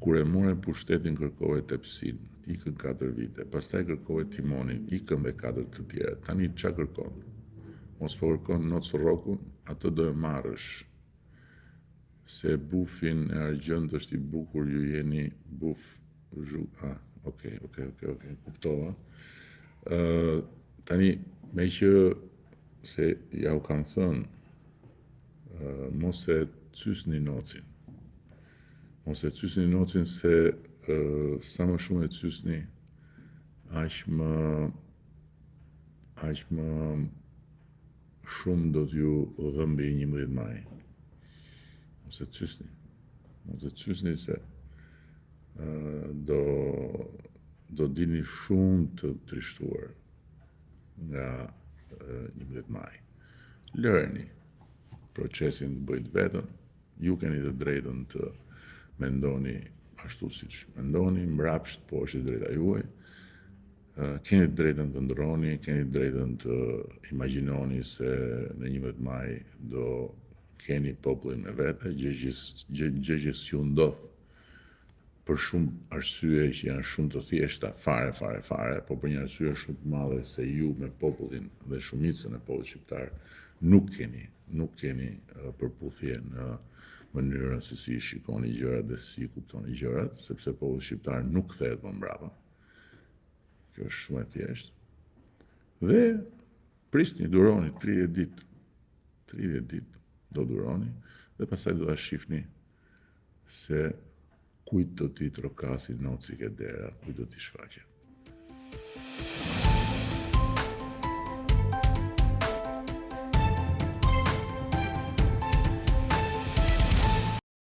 Kur e more pushtetin kërkove tepsin, ikën 4 vite, pastaj kërkove timonin, ikën dhe 4 të tjera. Tani qa kërkon? Mos po kërkon nocë rrokun, atë do e marrësh. Se bufin e argjënd është i bukur, ju jeni buf zhuk. Okej, kuptova. Tani, me që se ja u kam thënë, mos e cysni nocin. Mos e cysni nocin se sa më shumë e cysni, aq më shumë do t'ju dhëmbi 11 maj. Mos e cysni se do dini shumë të trishtuar nga 11 maj. Lëreni procesin të bëjt vetën, ju keni të drejtën të mendoni ashtu siç mendoni, mbrapsht po është drejta juaj, keni të drejtën të ndroni, keni të drejtën të imagjinoni se në 11 maj do keni popullin me vete, gjë që s'ju ndodh për shumë arsye që janë shumë të thjeshta, fare, po për një arsye shumë të madhe se ju me popullin dhe shumicën e popullit shqiptar nuk keni përputhje në mënyrën se si shikoni gjërat dhe si kuptoni gjërat, sepse populli shqiptar nuk kthehet më mbrapa. Kjo është shumë e thjeshtë. Dhe prisni, duroni 30 ditë. 30 ditë do duroni dhe pastaj do ta shihni se kujt do t'i trokasi noci ke dera, kujt do t'i shfaqe.